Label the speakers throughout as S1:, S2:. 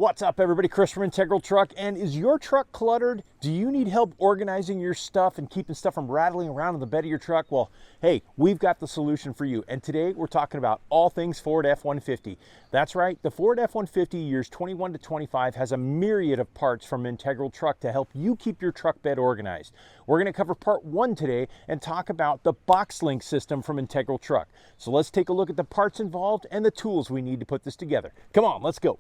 S1: What's up, everybody? Chris from Integral Truck. And is your truck cluttered? Do you need help organizing your stuff and keeping stuff from rattling around in the bed of your truck? Well, hey, we've got the solution for you. And today we're talking about all things Ford F-150. That's right, the Ford F-150 years 21 to 25 has a myriad of parts from Integral Truck to help you keep your truck bed organized. We're going to cover part 1 today and talk about the Boxlink system from Integral Truck. So let's take a look at the parts involved and the tools we need to put this together. Come on, let's go.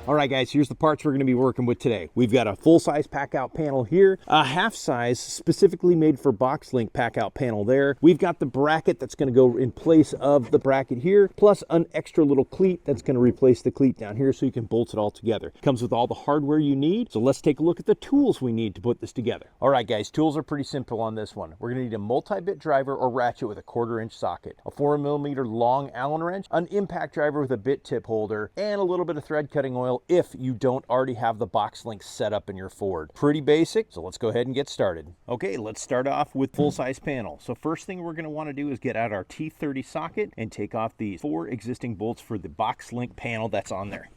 S1: All right, guys, here's the parts we're going to be working with today. We've got a full-size Packout panel here, a half-size specifically made for Boxlink Packout panel there. We've got the bracket that's going to go in place of the bracket here, plus an extra little cleat that's going to replace the cleat down here so you can bolt it all together. It comes with all the hardware you need, so let's take a look at the tools we need to put this together. All right, guys, tools are pretty simple on this one. We're going to need a multi-bit driver or ratchet with a 1/4-inch socket, a 4mm long Allen wrench, an impact driver with a bit tip holder, and a little bit of thread cutting oil if you don't already have the Boxlink set up in your Ford. Pretty basic, so let's go ahead and get started. Okay, let's start off with full-size panel. So first thing we're going to want to do is get out our T30 socket and take off these 4 existing bolts for the Boxlink panel that's on there.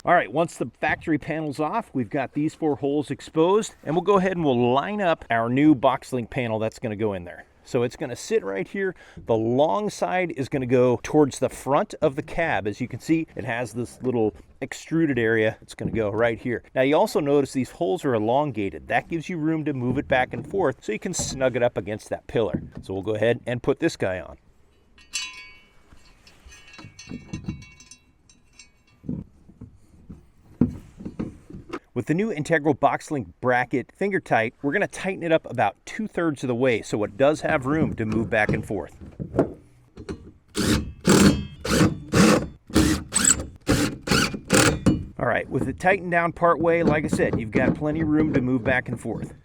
S1: All right, once the factory panel's off, we've got these 4 holes exposed, and we'll go ahead and we'll line up our new Boxlink panel that's going to go in there. So it's going to sit right here. The long side is going to go towards the front of the cab. As you can see, it has this little extruded area. It's going to go right here. Now you also notice these holes are elongated. That gives you room to move it back and forth so you can snug it up against that pillar. So we'll go ahead and put this guy on. With the new Integral Boxlink bracket finger tight, we're going to tighten it up about 2/3 of the way so it does have room to move back and forth. All right, with it tightened down part way, like I said, you've got plenty of room to move back and forth.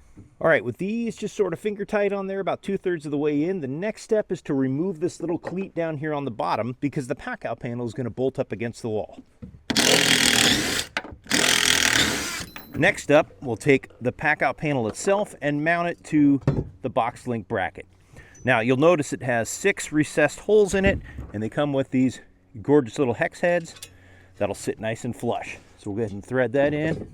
S1: All right, with these just sort of finger tight on there about 2/3 of the way in, the next step is to remove this little cleat down here on the bottom because the Packout panel is going to bolt up against the wall. Next up, we'll take the Packout panel itself and mount it to the Boxlink bracket. Now, you'll notice it has 6 recessed holes in it, and they come with these gorgeous little hex heads that'll sit nice and flush. So we'll go ahead and thread that in.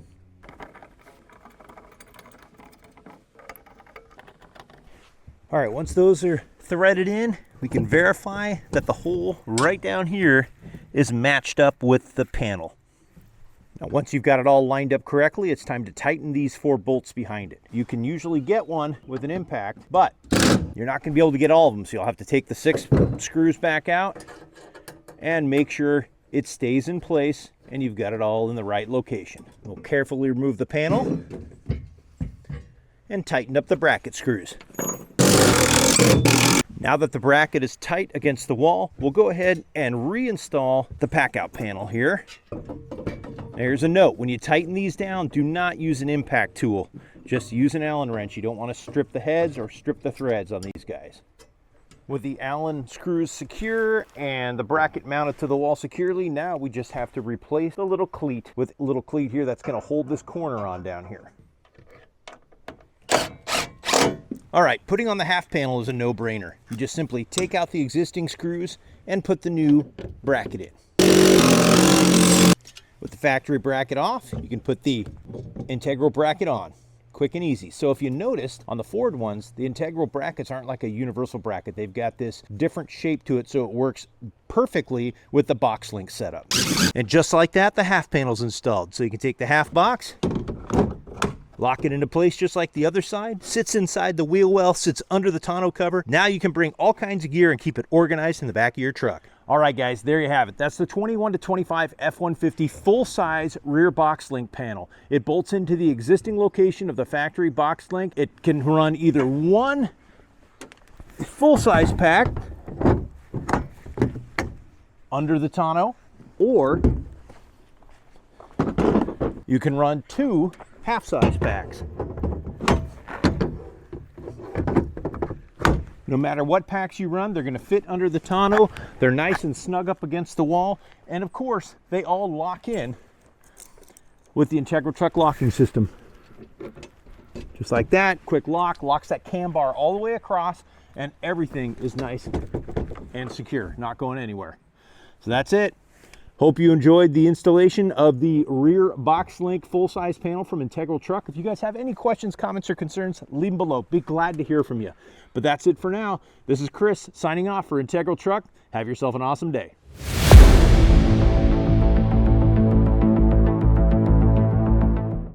S1: All right, once those are threaded in, we can verify that the hole right down here is matched up with the panel. Now, once you've got it all lined up correctly, it's time to tighten these 4 bolts behind it. You can usually get one with an impact, but you're not going to be able to get all of them, so you'll have to take the 6 screws back out and make sure it stays in place and you've got it all in the right location. We'll carefully remove the panel and tighten up the bracket screws. Now that the bracket is tight against the wall, we'll go ahead and reinstall the Packout panel here. There's a note. When you tighten these down, do not use an impact tool. Just use an Allen wrench. You don't want to strip the heads or strip the threads on these guys. With the Allen screws secure and the bracket mounted to the wall securely, now we just have to replace the little cleat with a little cleat here that's going to hold this corner on down here. All right, putting on the half panel is a no-brainer. You just simply take out the existing screws and put the new bracket in. With the factory bracket off, you can put the Integral bracket on. Quick and easy. So if you noticed, on the Ford ones, the Integral brackets aren't like a universal bracket. They've got this different shape to it, so it works perfectly with the Boxlink setup. And just like that, the half panel's installed. So you can take the half box, lock it into place just like the other side, sits inside the wheel well, sits under the tonneau cover. Now you can bring all kinds of gear and keep it organized in the back of your truck. All right, guys, there you have it. That's the 21 to 25 F-150 full-size rear Boxlink panel. It bolts into the existing location of the factory Boxlink. It can run either one full-size pack under the tonneau, or you can run 2 half-size packs. No matter what packs you run, they're going to fit under the tonneau. They're nice and snug up against the wall. And of course, they all lock in with the integral truck locking system. Just like that, quick lock, locks that cam bar all the way across, and everything is nice and secure, not going anywhere. So that's it. Hope you enjoyed the installation of the rear Boxlink full-size panel from Integral Truck. If you guys have any questions, comments, or concerns, leave them below. Be glad to hear from you. But that's it for now. This is Chris signing off for Integral Truck. Have yourself an awesome day.